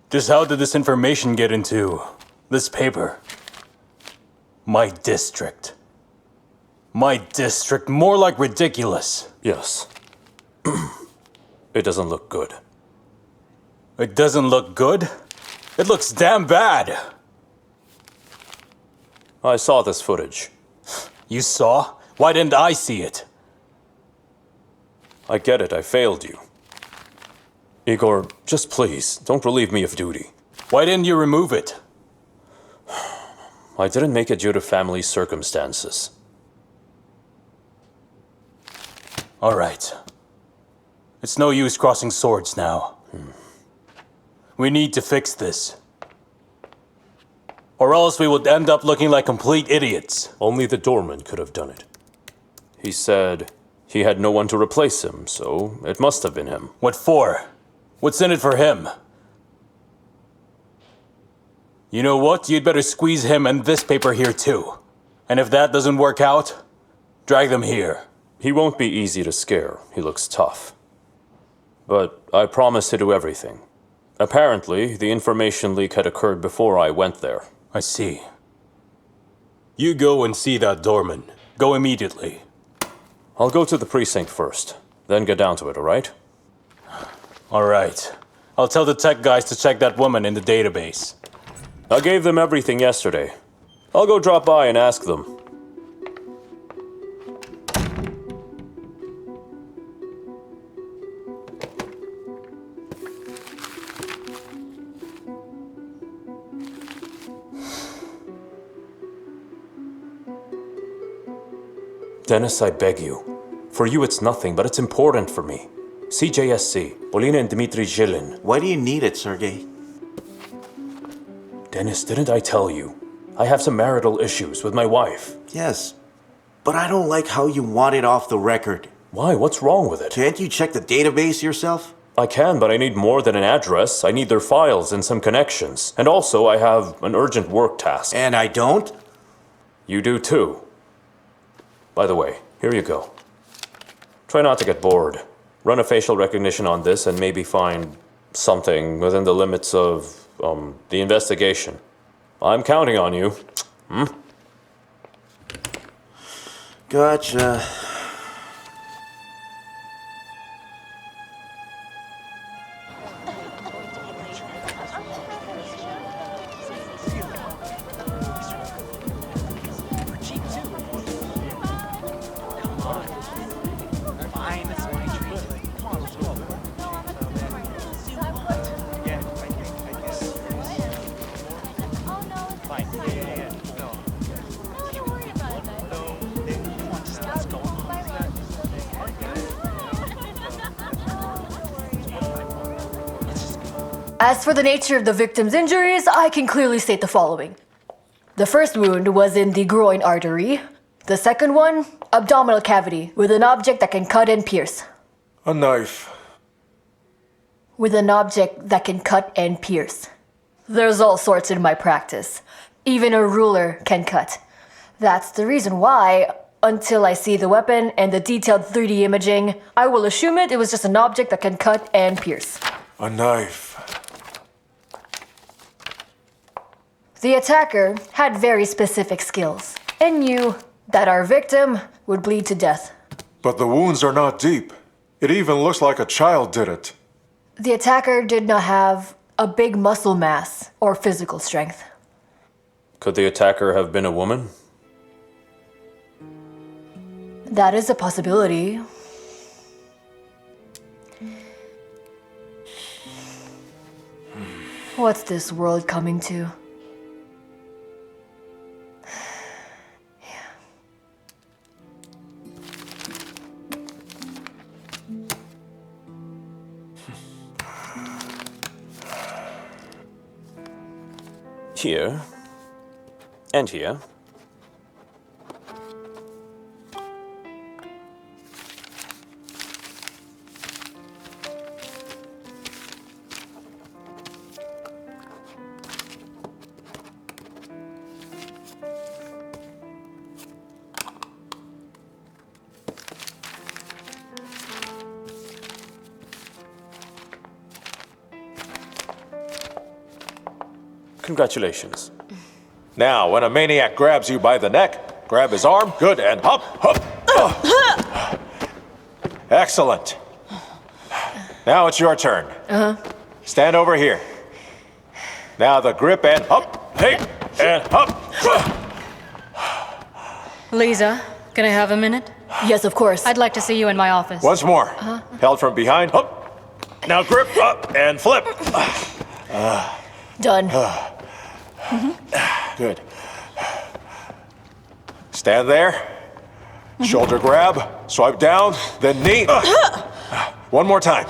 Just how did this information get into this paper? My district. My district, more like ridiculous. Yes. It doesn't look good. It doesn't look good? It looks damn bad. I saw this footage. You saw? Why didn't I see it? I get it, I failed you. Igor, just please, don't relieve me of duty. Why didn't you remove it? I didn't make it due to family circumstances. All right. It's no use crossing swords now. We need to fix this. Or else we would end up looking like complete idiots. Only the doorman could have done it. He said he had no one to replace him, so it must have been him. What for? What's in it for him? You know what? You'd better squeeze him and this paper here too. And if that doesn't work out, drag them here. He won't be easy to scare. He looks tough. But I promise to do everything. Apparently, the information leak had occurred before I went there. I see. You go and see that doorman. Go immediately. I'll go to the precinct first, then get down to it, all right? All right. I'll tell the tech guys to check that woman in the database. I gave them everything yesterday. I'll go drop by and ask them. Dennis, I beg you. For you it's nothing, but it's important for me. CJSC, Polina and Dmitry Zhilin. Why do you need it, Sergey? Dennis, didn't I tell you? I have some marital issues with my wife. Yes, but I don't like how you want it off the record. Why? What's wrong with it? Can't you check the database yourself? I can, but I need more than an address. I need their files and some connections. And also, I have an urgent work task. And I don't? You do too. By the way, here you go. Try not to get bored. Run a facial recognition on this and maybe find something within the limits of, the investigation. I'm counting on you. Gotcha. As for the nature of the victim's injuries, I can clearly state the following. The first wound was in the groin artery. The second one, abdominal cavity, with an object that can cut and pierce. A knife. With an object that can cut and pierce. There's all sorts in my practice. Even a ruler can cut. That's the reason why, until I see the weapon and the detailed 3D imaging, I will assume it was just an object that can cut and pierce. A knife. The attacker had very specific skills and knew that our victim would bleed to death. But the wounds are not deep. It even looks like a child did it. The attacker did not have a big muscle mass or physical strength. Could the attacker have been a woman? That is a possibility. What's this world coming to? Here. And here. Congratulations. Now, when a maniac grabs you by the neck, grab his arm, good, and hop, hop. Excellent. Now it's your turn. Stand over here. Now the grip and hop, hey, and hop. Lisa, can I have a minute? Yes, of course. I'd like to see you in my office. Once more. Held from behind, hop. Now grip up and flip. Done. Good. Stand there. Shoulder grab, swipe down, then knee. One more time.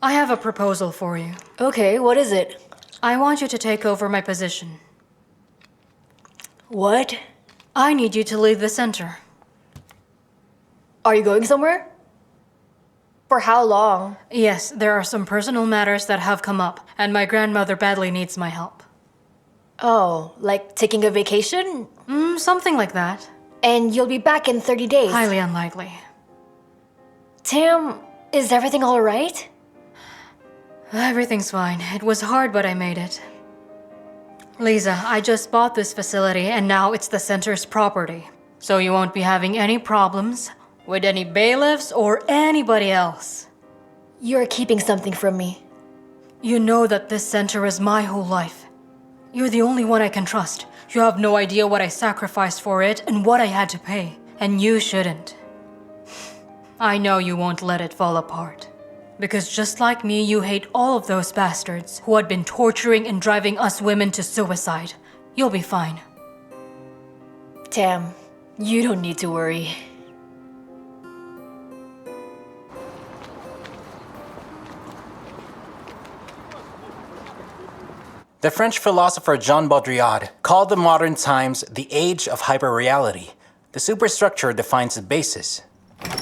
I have a proposal for you. Okay, what is it? I want you to take over my position. What? I need you to leave the center. Are you going somewhere? For how long? Yes, there are some personal matters that have come up, and my grandmother badly needs my help. Oh, like taking a vacation? Something like that. And you'll be back in 30 days. Highly unlikely. Tim, is everything all right? Everything's fine. It was hard, but I made it. Lisa, I just bought this facility, and now it's the center's property. So you won't be having any problems with any bailiffs or anybody else. You're keeping something from me. You know that this center is my whole life. You're the only one I can trust. You have no idea what I sacrificed for it and what I had to pay. And you shouldn't. I know you won't let it fall apart. Because just like me, you hate all of those bastards who had been torturing and driving us women to suicide. You'll be fine. Tam, you don't need to worry. The French philosopher Jean Baudrillard called the modern times the age of hyperreality. The superstructure defines the basis.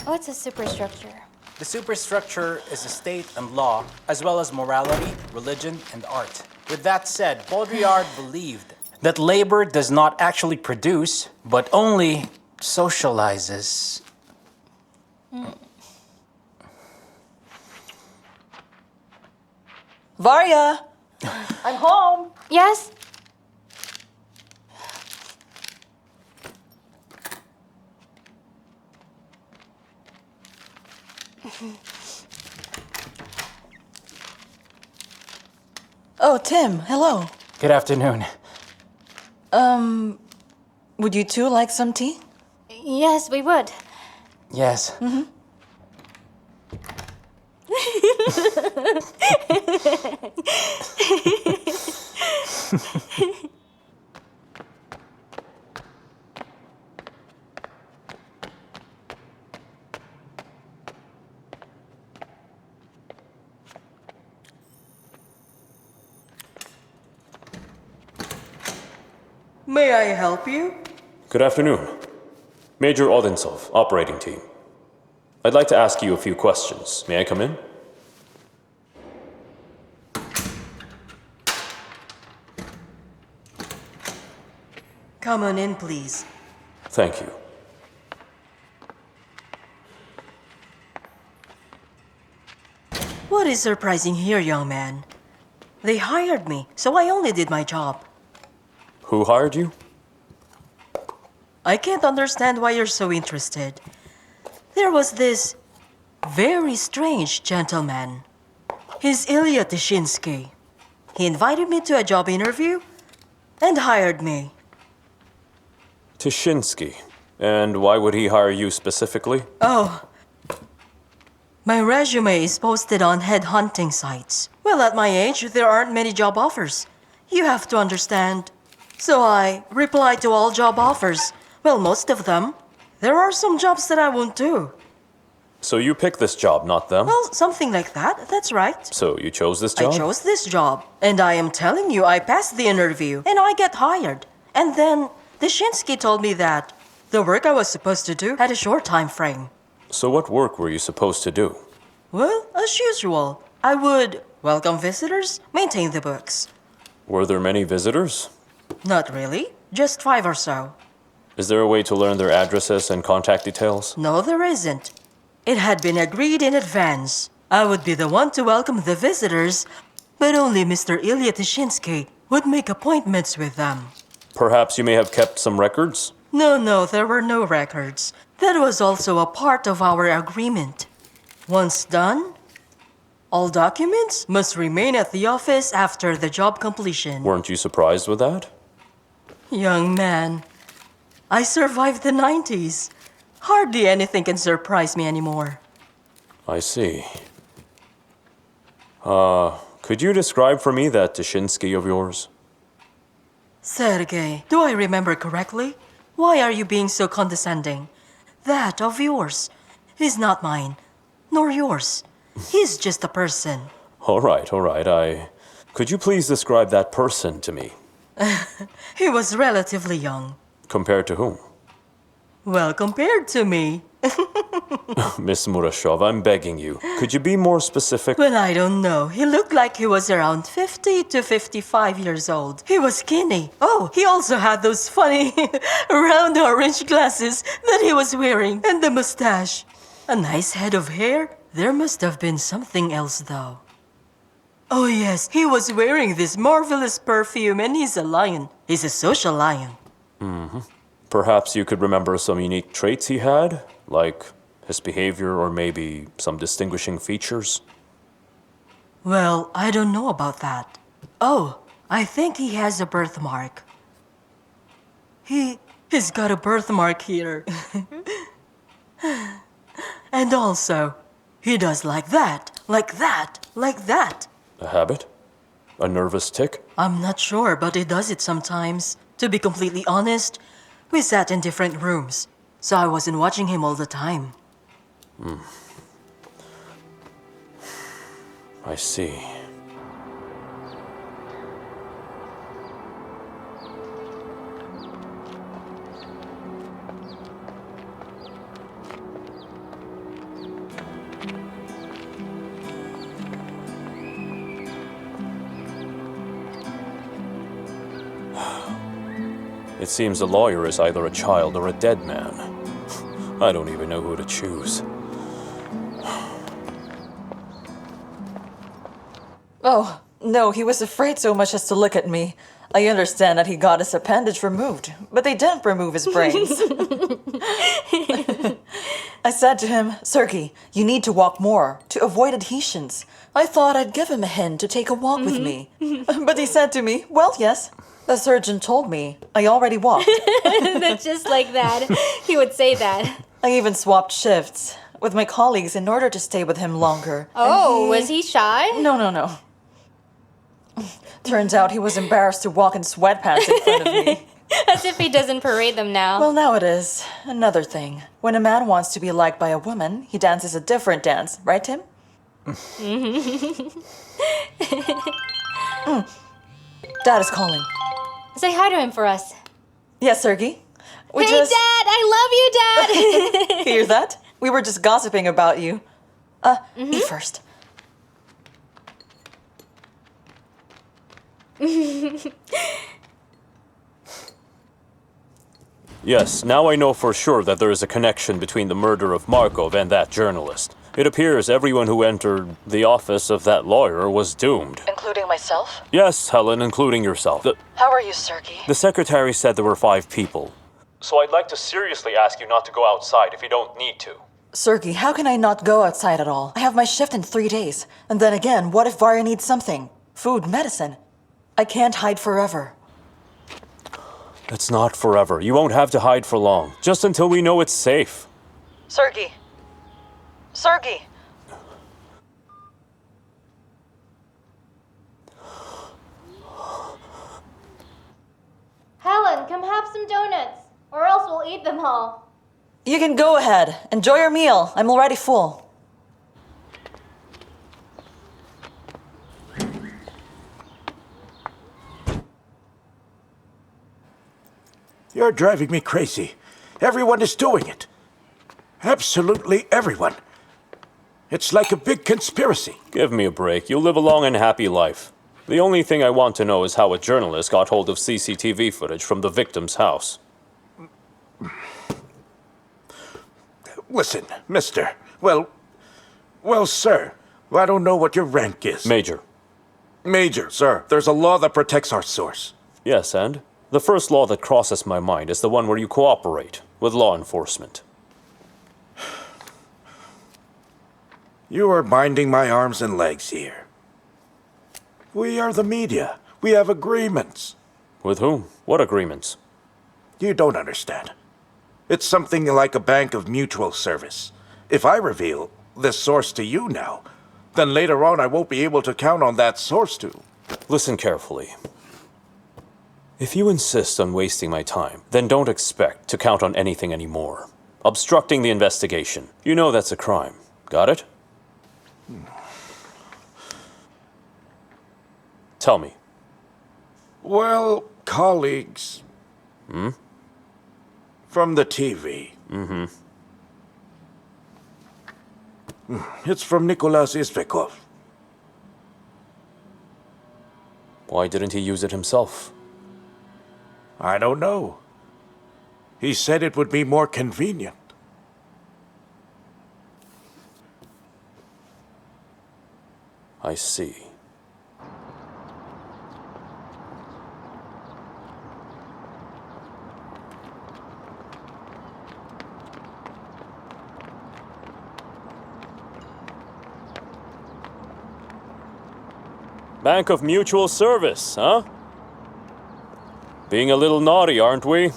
What's a superstructure? The superstructure is a state and law, as well as morality, religion, and art. With that said, Baudrillard believed that labor does not actually produce, but only socializes. Varya! I'm home! Yes? Oh, Tim, hello. Good afternoon. Would you two like some tea? Yes, we would. Yes. May I help you? Good afternoon. Major Odintsov, operating team. I'd like to ask you a few questions. May I come in? Come on in, please. Thank you. What is surprising here, young man? They hired me, so I only did my job. Who hired you? I can't understand why you're so interested. There was this very strange gentleman. He's Ilya Tishinsky. He invited me to a job interview and hired me. Tishinsky. And why would he hire you specifically? Oh, my resume is posted on headhunting sites. Well, at my age, there aren't many job offers. You have to understand. So I replied to all job offers. Well, most of them. There are some jobs that I won't do. So you picked this job, not them? Well, something like that. That's right. So you chose this job? I chose this job. And I am telling you, I passed the interview. And I get hired. And then Dyshinsky told me that the work I was supposed to do had a short time frame. So what work were you supposed to do? Well, as usual, I would welcome visitors, maintain the books. Were there many visitors? Not really. Just 5 or so. Is there a way to learn their addresses and contact details? No, there isn't. It had been agreed in advance. I would be the one to welcome the visitors, but only Mr. Ilya Tishinsky would make appointments with them. Perhaps you may have kept some records? No, there were no records. That was also a part of our agreement. Once done, all documents must remain at the office after the job completion. Weren't you surprised with that? Young man, I survived the 90s. Hardly anything can surprise me anymore. I see. Could you describe for me that Tishinsky of yours? Sergey, do I remember correctly? Why are you being so condescending? That of yours is not mine, nor yours. He's just a person. All right. Could you please describe that person to me? He was relatively young. Compared to whom? Well, compared to me. Miss Murashov, I'm begging you. Could you be more specific? Well, I don't know. He looked like he was around 50 to 55 years old. He was skinny. Oh, he also had those funny round orange glasses that he was wearing, and the mustache. A nice head of hair. There must have been something else, though. Oh, yes, he was wearing this marvelous perfume, and he's a lion. He's a social lion. Perhaps you could remember some unique traits he had, like his behavior or maybe some distinguishing features? Well, I don't know about that. Oh, I think he has a birthmark. He's got a birthmark here. And also, he does like that, like that, like that. A habit? A nervous tic? I'm not sure, but he does it sometimes. To be completely honest, we sat in different rooms, so I wasn't watching him all the time. I see. It seems the lawyer is either a child or a dead man. I don't even know who to choose. Oh, no, he was afraid so much as to look at me. I understand that he got his appendage removed, but they didn't remove his brains. I said to him, Sergey, you need to walk more to avoid adhesions. I thought I'd give him a hint to take a walk with me. But he said to me, well, yes. The surgeon told me I already walked. That's just like that. He would say that. I even swapped shifts with my colleagues in order to stay with him longer. Oh, was he shy? No. Turns out he was embarrassed to walk in sweatpants in front of me. As if he doesn't parade them now. Well, now it is. Another thing. When a man wants to be liked by a woman, he dances a different dance. Right, Tim? Dad is calling. Say hi to him for us. Yes, Sergey? Hey, Dad! I love you, Dad! Hear that? We were just gossiping about you. Eat first. Yes, now I know for sure that there is a connection between the murder of Markov and that journalist. It appears everyone who entered the office of that lawyer was doomed. Including myself? Yes, Helen, including yourself. How are you, Sergey? The secretary said there were 5 people. So I'd like to seriously ask you not to go outside if you don't need to. Sergey, how can I not go outside at all? I have my shift in 3 days. And then again, what if Varya needs something? Food, medicine. I can't hide forever. It's not forever. You won't have to hide for long. Just until we know it's safe. Sergey! Sergey! Helen, come have some donuts, or else we'll eat them all. You can go ahead. Enjoy your meal. I'm already full. You're driving me crazy. Everyone is doing it. Absolutely everyone. It's like a big conspiracy. Give me a break. You'll live a long and happy life. The only thing I want to know is how a journalist got hold of CCTV footage from the victim's house. Listen, mister. Well, sir, I don't know what your rank is. Major. Major, sir, there's a law that protects our source. Yes, and? The first law that crosses my mind is the one where you cooperate with law enforcement. You are binding my arms and legs here. We are the media. We have agreements. With whom? What agreements? You don't understand. It's something like a bank of mutual service. If I reveal this source to you now, then later on I won't be able to count on that source to. Listen carefully. If you insist on wasting my time, then don't expect to count on anything anymore. Obstructing the investigation. You know that's a crime. Got it? Tell me. Well, colleagues. From the TV. It's from Nicholas Izvekov. Why didn't he use it himself? I don't know. He said it would be more convenient. I see. Bank of Mutual Service, huh? Being a little naughty, aren't we?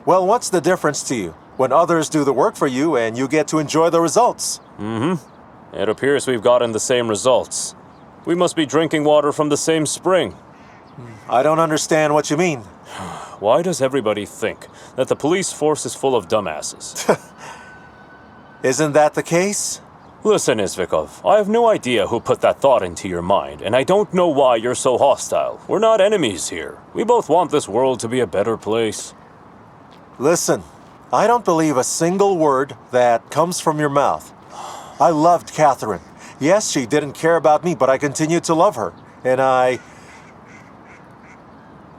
Well, what's the difference to you when others do the work for you and you get to enjoy the results? It appears we've gotten the same results. We must be drinking water from the same spring. I don't understand what you mean. Why does everybody think that the police force is full of dumbasses? Isn't that the case? Listen, Izvikov, I have no idea who put that thought into your mind, and I don't know why you're so hostile. We're not enemies here. We both want this world to be a better place. Listen, I don't believe a single word that comes from your mouth. I loved Catherine. Yes, she didn't care about me, but I continued to love her. And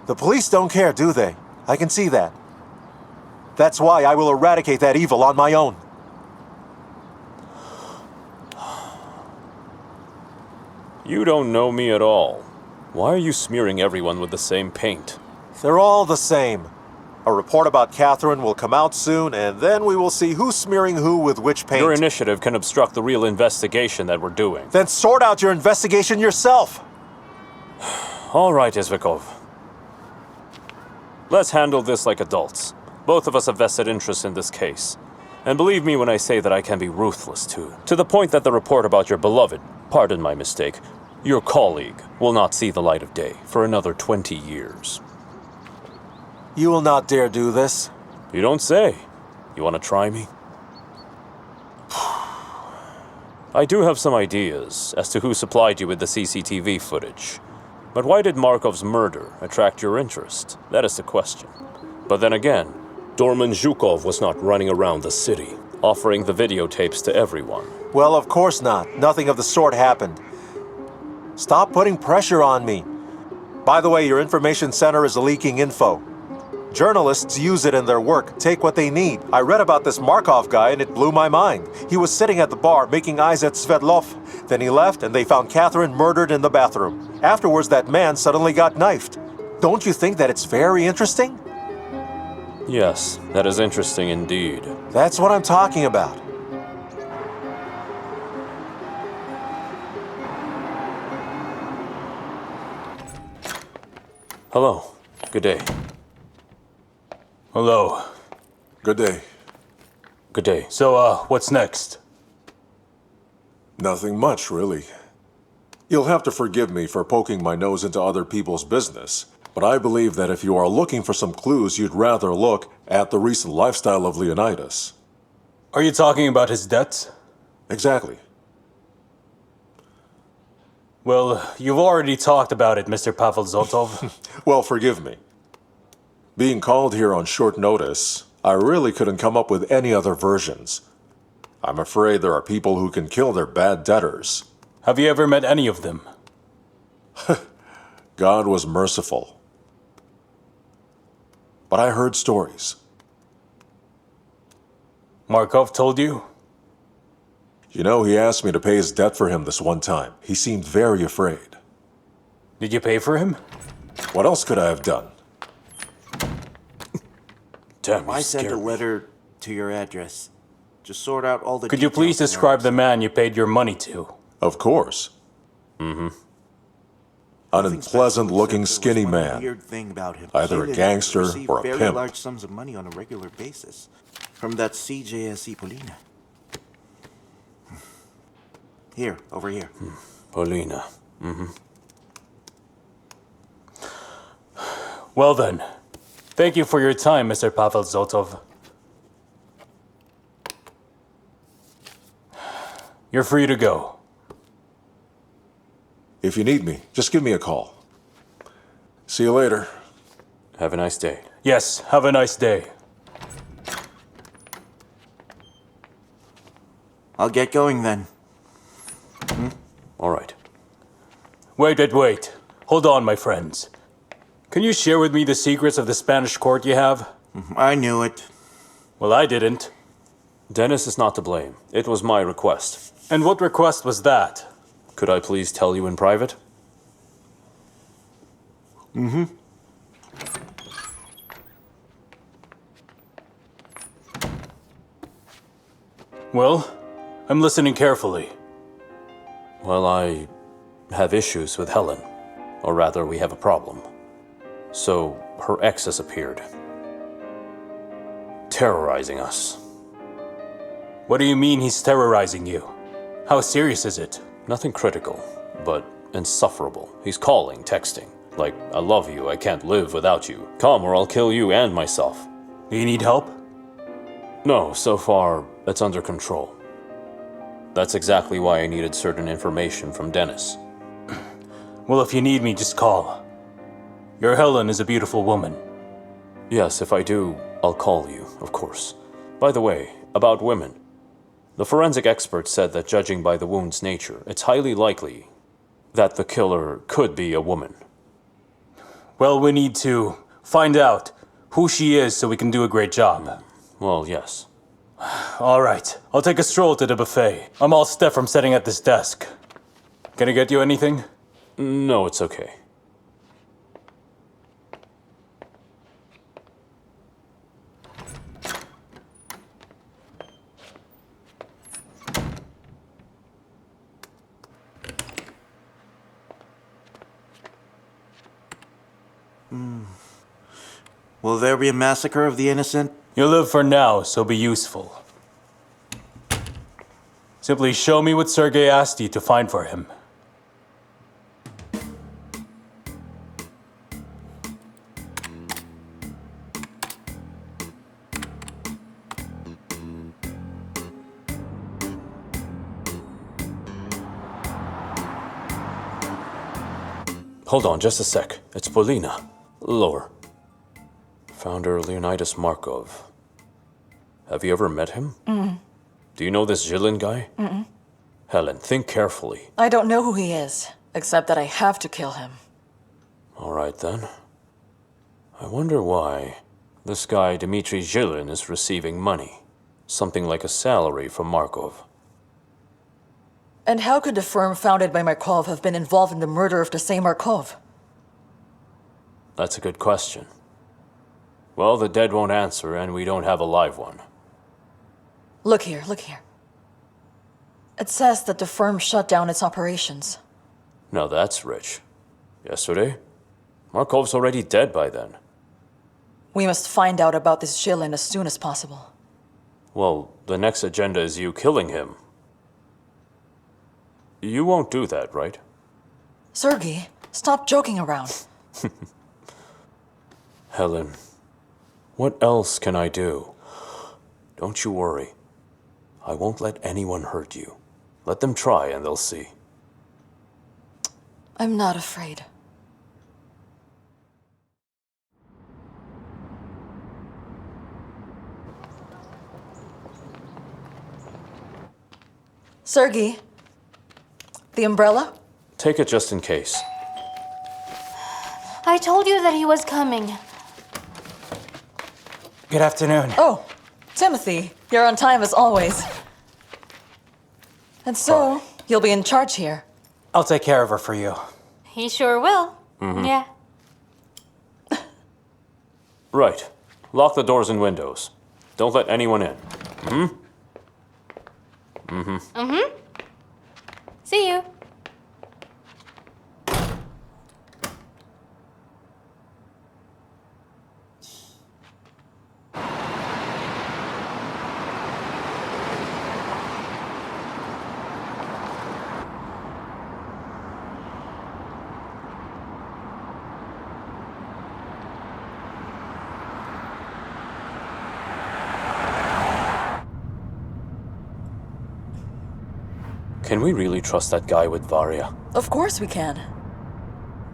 The police don't care, do they? I can see that. That's why I will eradicate that evil on my own. You don't know me at all. Why are you smearing everyone with the same paint? They're all the same. A report about Catherine will come out soon, and then we will see who's smearing who with which paint. Your initiative can obstruct the real investigation that we're doing. Then sort out your investigation yourself. All right, Izvikov. Let's handle this like adults. Both of us have vested interest in this case. And believe me when I say that I can be ruthless too. To the point that the report about your beloved, pardon my mistake, your colleague, will not see the light of day for another 20 years. You will not dare do this. You don't say. You want to try me? I do have some ideas as to who supplied you with the CCTV footage. But why did Markov's murder attract your interest? That is the question. But then again, Dorman Zhukov was not running around the city, offering the videotapes to everyone. Well, of course not. Nothing of the sort happened. Stop putting pressure on me. By the way, your information center is leaking info. Journalists use it in their work, take what they need. I read about this Markov guy and it blew my mind. He was sitting at the bar making eyes at Svetlov. Then he left and they found Catherine murdered in the bathroom. Afterwards, that man suddenly got knifed. Don't you think that it's very interesting? Yes, that is interesting indeed. That's what I'm talking about. Hello. Good day. Hello. Good day. Good day. So, what's next? Nothing much, really. You'll have to forgive me for poking my nose into other people's business, but I believe that if you are looking for some clues, you'd rather look at the recent lifestyle of Leonidas. Are you talking about his debts? Exactly. Well, you've already talked about it, Mr. Pavel Zotov. Well, forgive me. Being called here on short notice, I really couldn't come up with any other versions. I'm afraid there are people who can kill their bad debtors. Have you ever met any of them? God was merciful. But I heard stories. Markov told you? You know, he asked me to pay his debt for him this one time. He seemed very afraid. Did you pay for him? What else could I have done? Damn, I you sent a scared me. letter to your address. Just sort out all the Could you please details and describe the errors. man you paid your money to? Of course. An Nothing special unpleasant-looking, except there was skinny one man. Weird thing about him. Either He a did gangster receive or a very pimp. large sums of money on a regular basis from that CJSE Polina. Here, over here. Polina. Well then, thank you for your time, Mr. Pavel Zotov. You're free to go. If you need me, just give me a call. See you later. Have a nice day. Yes, have a nice day. I'll get going then. All right. Wait. Hold on, my friends. Can you share with me the secrets of the Spanish court you have? I knew it. Well, I didn't. Dennis is not to blame. It was my request. And what request was that? Could I please tell you in private? Well, I'm listening carefully. Well, I have issues with Helen. Or rather, we have a problem. So, her ex has appeared. Terrorizing us. What do you mean he's terrorizing you? How serious is it? Nothing critical, but insufferable. He's calling, texting. Like, I love you, I can't live without you. Come or I'll kill you and myself. Do you need help? No, so far, it's under control. That's exactly why I needed certain information from Dennis. Well, if you need me, just call. Your Helen is a beautiful woman. Yes, if I do, I'll call you, of course. By the way, about women. The forensic expert said that judging by the wound's nature, it's highly likely that the killer could be a woman. Well, we need to find out who she is so we can do a great job. Well, yes. All right, I'll take a stroll to the buffet. I'm all stiff from sitting at this desk. Can I get you anything? No, it's okay. Will there be a massacre of the innocent? You live for now, so be useful. Simply show me what Sergey asked you to find for him. Hold on, just a sec. It's Polina. Lower. Founder Leonidas Markov. Have you ever met him? Do you know this Zhilin guy? Helen, think carefully. I don't know who he is, except that I have to kill him. All right, then. I wonder why this guy Dmitry Zhilin is receiving money. Something like a salary from Markov. And how could the firm founded by Markov have been involved in the murder of the same Markov? That's a good question. Well, the dead won't answer, and we don't have a live one. Look here. It says that the firm shut down its operations. Now that's rich. Yesterday? Markov's already dead by then. We must find out about this Zhilin as soon as possible. Well, the next agenda is you killing him. You won't do that, right? Sergey, stop joking around. Helen, what else can I do? Don't you worry. I won't let anyone hurt you. Let them try and they'll see. I'm not afraid. Sergey, the umbrella? Take it just in case. I told you that he was coming. Good afternoon. Oh, Timothy, you're on time as always. And so, you'll be in charge here. I'll take care of her for you. he sure will. Yeah. Right. Lock the doors and windows. Don't let anyone in. See you. Can we really trust that guy with Varia? Of course we can.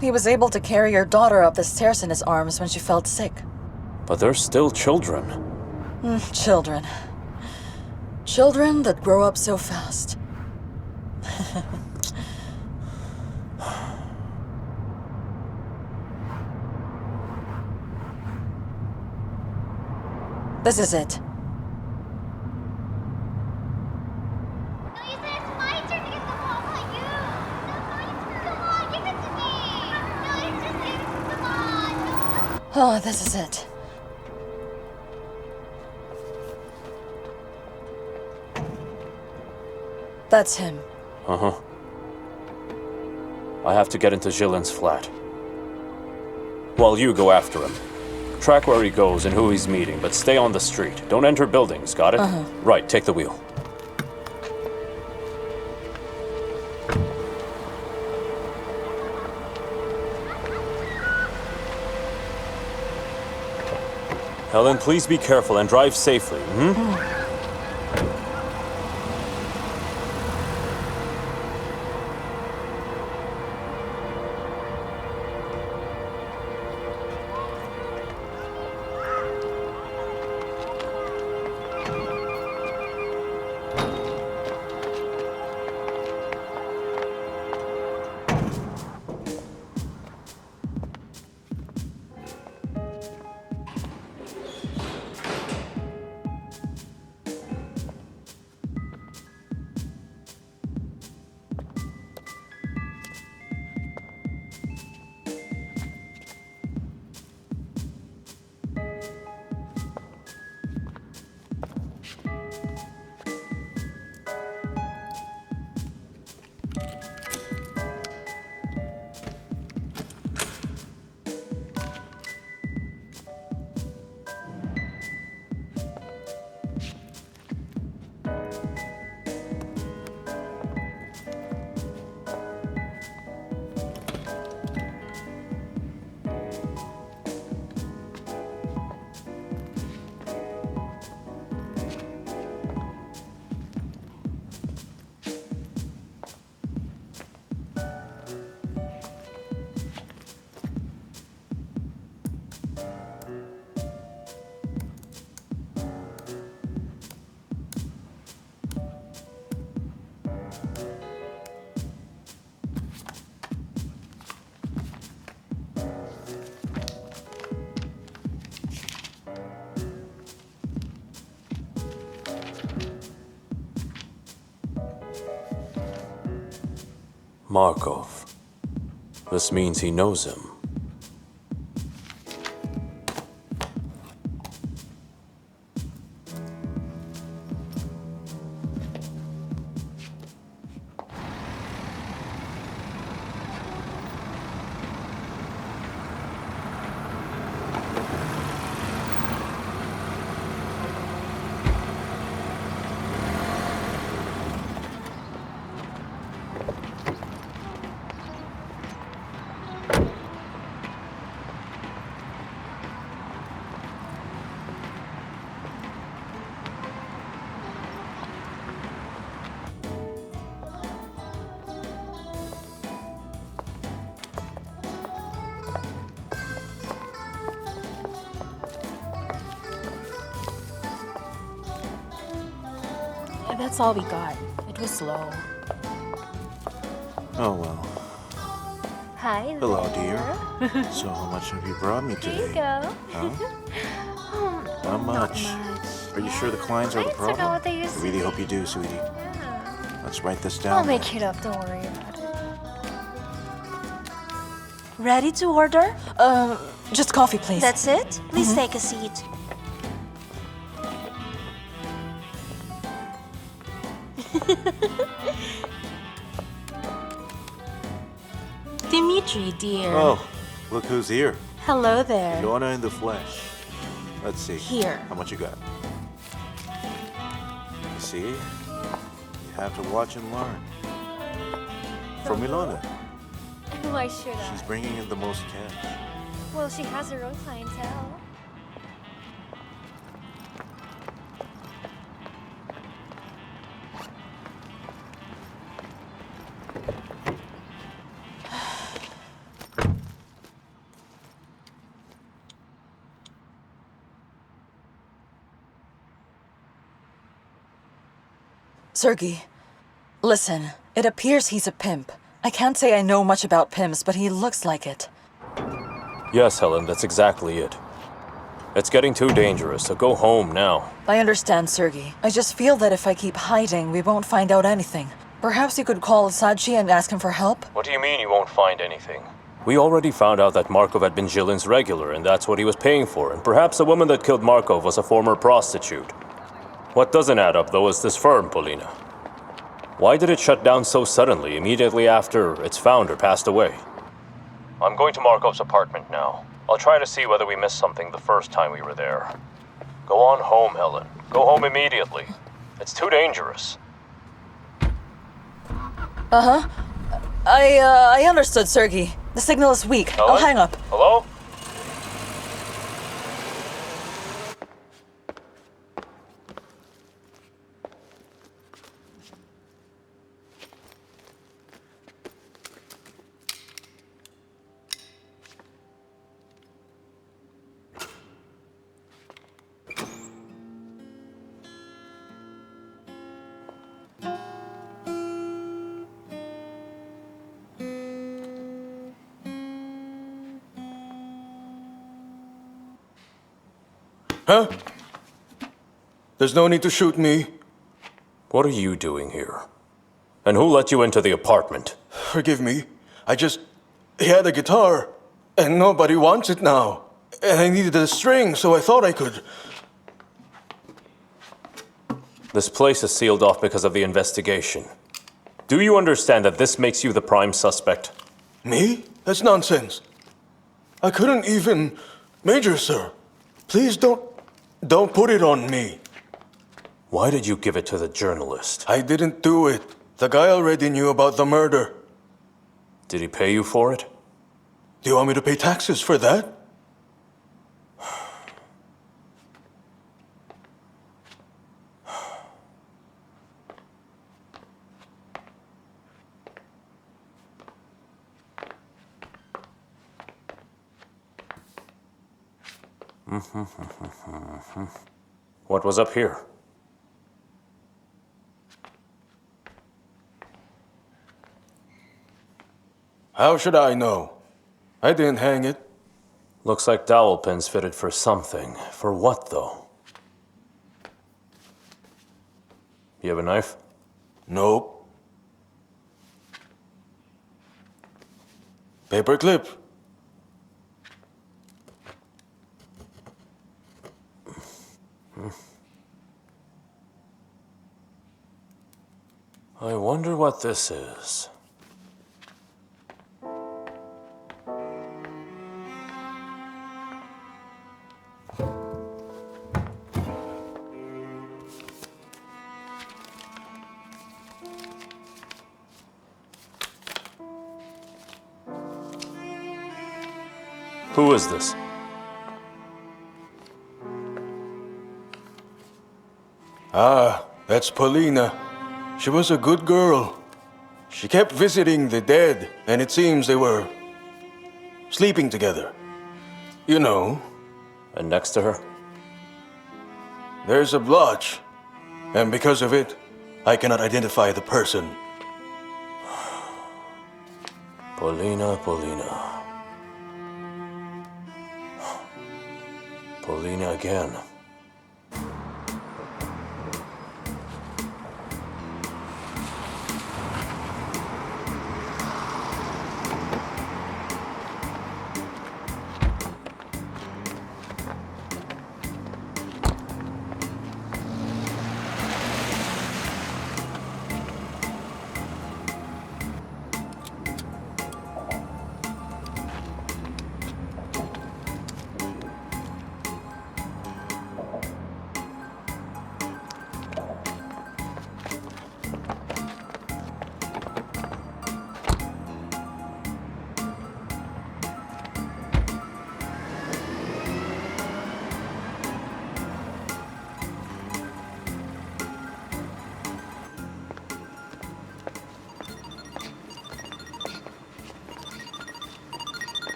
He was able to carry your daughter up the stairs in his arms when she felt sick. But they're still children. Children. Children that grow up so fast. This is it. No, you said it's my turn to get the ball, not you. It's not my turn. Come on, give it to me. No, it's just it. Come on. No. Oh, this is it. That's him. I have to get into Jillin's flat. While you go after him. Track where he goes and who he's meeting, but stay on the street. Don't enter buildings, got it? Right, take the wheel. Helen, please be careful and drive safely, Markov. This means he knows him. That's all we got. It was slow. Oh well. Hi. Hello, dear. So how much have you brought me today? Here you go. Huh? Not much. Are you sure the Kleins are the I don't know problem? what they I used to really do. hope you do, sweetie. Yeah. Let's write this down. I'll make it up. Don't worry about it. Ready to order? Just coffee, please. That's it? Please take a seat. Dimitri, dear. Oh, look who's here. Hello there. Joanna in the flesh. Let's see. Here. How much you got? You see? You have to watch and learn. From Elena. Why should I? She's bringing in the most cash. Well, she has her own clientele. Sergey, listen, it appears he's a pimp. I can't say I know much about pimps, but he looks like it. Yes, Helen, that's exactly it. It's getting too dangerous, so go home now. I understand, Sergey. I just feel that if I keep hiding, we won't find out anything. Perhaps you could call Saji and ask him for help? What do you mean you won't find anything? We already found out that Markov had been Zhilin's regular, and that's what he was paying for, and perhaps the woman that killed Markov was a former prostitute. What doesn't add up, though, is this firm, Polina. Why did it shut down so suddenly, immediately after its founder passed away? I'm going to Markov's apartment now. I'll try to see whether we missed something the first time we were there. Go on home, Helen. Go home immediately. It's too dangerous. Uh-huh. I understood, Sergey. The signal is weak. Helen? I'll hang up. Hello? Huh? There's no need to shoot me. What are you doing here? And who let you into the apartment? Forgive me. He had a guitar, and nobody wants it now. And I needed a string, so I thought I could. This place is sealed off because of the investigation. Do you understand that this makes you the prime suspect? Me? That's nonsense. I couldn't even... Major, sir, please don't put it on me. Why did you give it to the journalist? I didn't do it. The guy already knew about the murder. Did he pay you for it? Do you want me to pay taxes for that? What was up here? How should I know? I didn't hang it. Looks like dowel pins fitted for something. For what, though? You have a knife? Nope. Paperclip. I wonder what this is. Who is this? Ah, that's Polina. She was a good girl. She kept visiting the dead, and it seems they were sleeping together. You know. And next to her? There's a blotch, and because of it, I cannot identify the person. Polina, Polina. Polina again.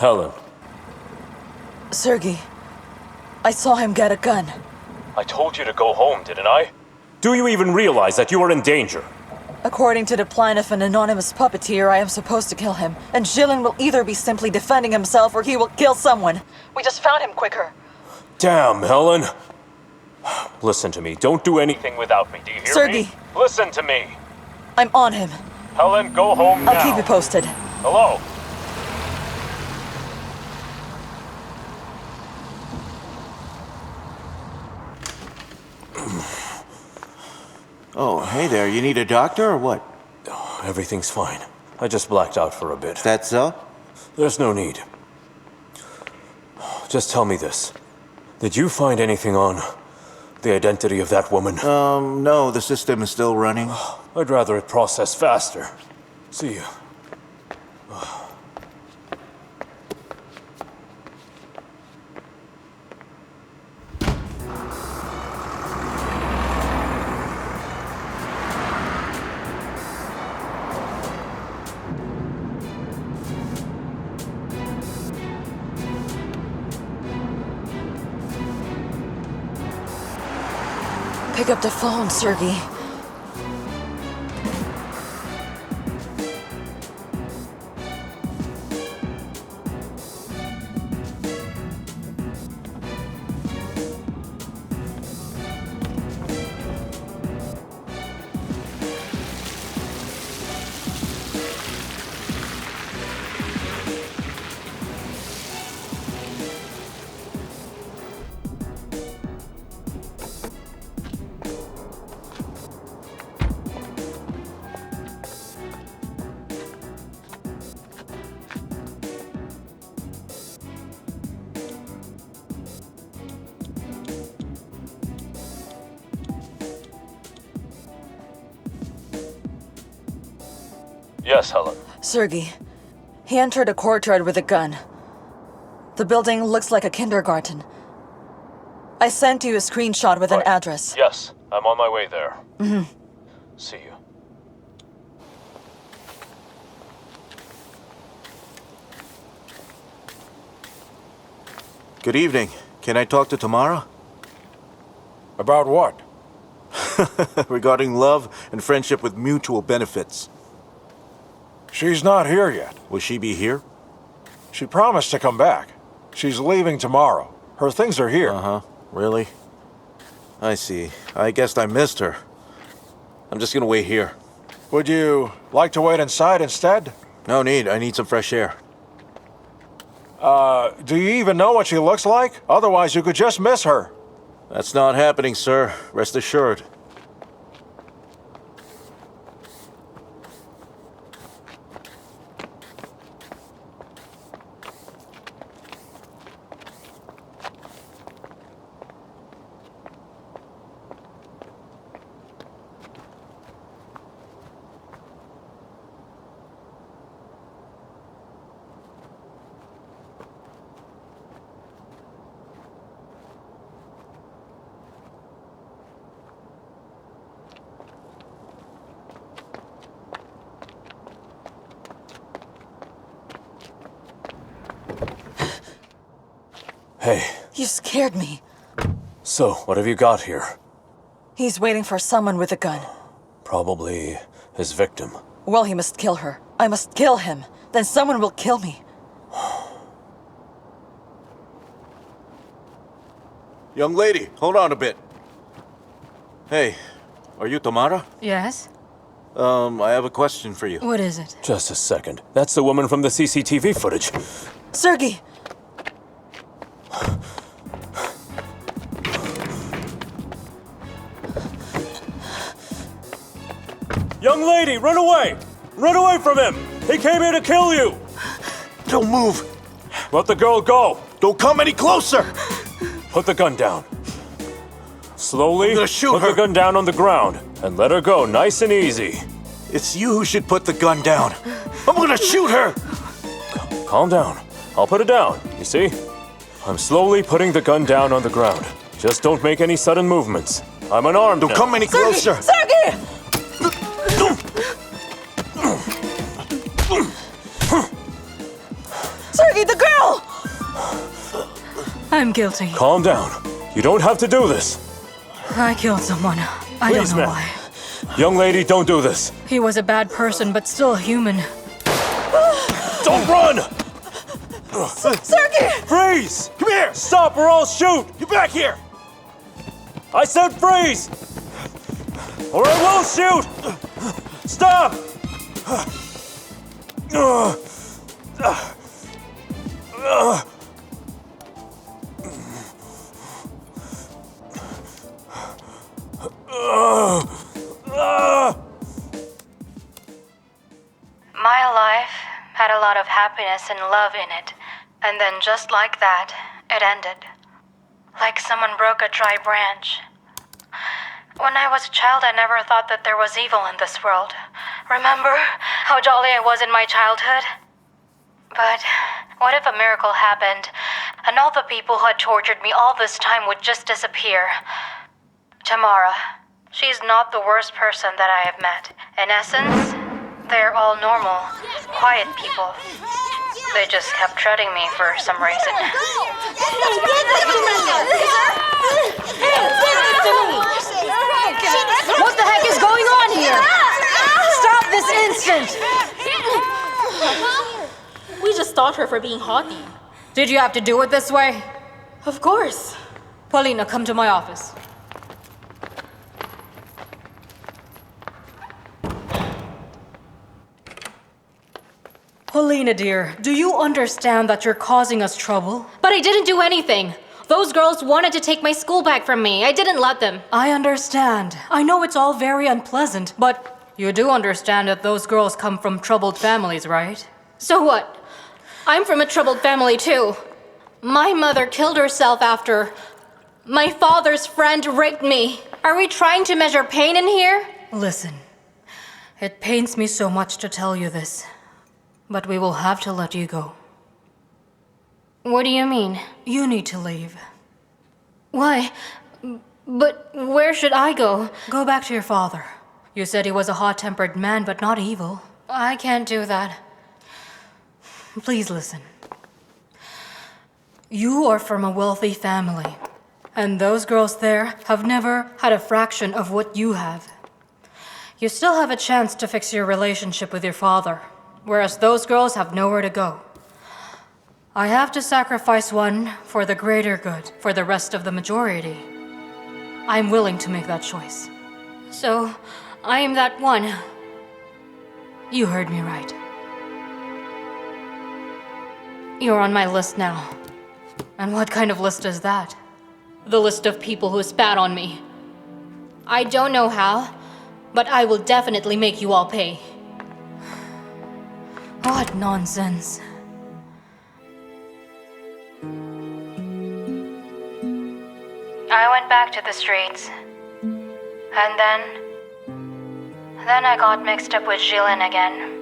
Helen, Sergey, I saw him get a gun. I told you to go home, didn't I? Do you even realize that you are in danger? According to the plan of an anonymous puppeteer, I am supposed to kill him. And Jilin will either be simply defending himself or he will kill someone. We just found him quicker. Damn, Helen. Listen to me. Don't do anything without me. Do you hear Sergey. me? Listen to me. I'm on him. Helen, go home now. I'll keep you posted. Hello? Oh, hey there. You need a doctor or what? Everything's fine. I just blacked out for a bit. That so? There's no need. Just tell me this. Did you find anything on the identity of that woman? No, the system is still running. I'd rather it process faster. See you. Pick up the phone, Sergey. Yes, Helen. Sergey, he entered a courtyard with a gun. The building looks like a kindergarten. I sent you a screenshot with an address. Yes, I'm on my way there. See you. Good evening. Can I talk to Tamara? About what? Regarding love and friendship with mutual benefits. She's not here yet. Will she be here? She promised to come back. She's leaving tomorrow. Her things are here. Uh-huh. Really? I see. I guess I missed her. I'm just gonna wait here. Would you like to wait inside instead? No need. I need some fresh air. Do you even know what she looks like? Otherwise, you could just miss her. That's not happening, sir. Rest assured. Hey. You scared me. So, what have you got here? He's waiting for someone with a gun. Probably his victim. Well, he must kill her. I must kill him. Then someone will kill me. Young lady, hold on a bit. Hey, are you Tamara? Yes? I have a question for you. What is it? Just a second. That's the woman from the CCTV footage. Sergey! Young lady, run away! Run away from him! He came here to kill you! Don't move! Let the girl go! Don't come any closer! Put the gun down. Slowly, I'm gonna shoot put her. the gun down on the ground and let her go nice and easy. It's you who should put the gun down. I'm gonna shoot her! Calm down. I'll put it down, you see? I'm slowly putting the gun down on the ground. Just don't make any sudden movements. I'm unarmed Don't now. come any closer! Sergey! Sergey, the girl! I'm guilty. Calm down. You don't have to do this. I killed someone. I Please, don't know ma'am. why. Young lady, don't do this. He was a bad person, but still human. Don't run! Sergey! Freeze! Come here! Stop or I'll shoot! Get back here! I said freeze! Or I will shoot! Stop! My life had a lot of happiness and love in it, and then just like that, it ended. Like someone broke a dry branch. When I was a child, I never thought that there was evil in this world. Remember how jolly I was in my childhood? But what if a miracle happened, and all the people who had tortured me all this time would just disappear? Tamara, she's not the worst person that I have met. In essence, they're all normal, quiet people. They just kept treading me for some reason. What the heck is going on here? Stop this instant! We just stopped her for being haughty. Did you have to do it this way? Of course. Paulina, come to my office. Paulina, dear, do you understand that you're causing us trouble? But I didn't do anything. Those girls wanted to take my school bag from me. I didn't let them. I understand. I know it's all very unpleasant, but you do understand that those girls come from troubled families, right? So what? I'm from a troubled family too. My mother killed herself after my father's friend raped me. Are we trying to measure pain in here? Listen, it pains me so much to tell you this, but we will have to let you go. What do you mean? You need to leave. Why? But where should I go? Go back to your father. You said he was a hot-tempered man, but not evil. I can't do that. Please listen. You are from a wealthy family, and those girls there have never had a fraction of what you have. You still have a chance to fix your relationship with your father, whereas those girls have nowhere to go. I have to sacrifice one for the greater good, for the rest of the majority. I'm willing to make that choice. So, I am that one. You heard me right. You're on my list now. And what kind of list is that? The list of people who spat on me. I don't know how, but I will definitely make you all pay. What nonsense. I went back to the streets. And then I got mixed up with Jillian again.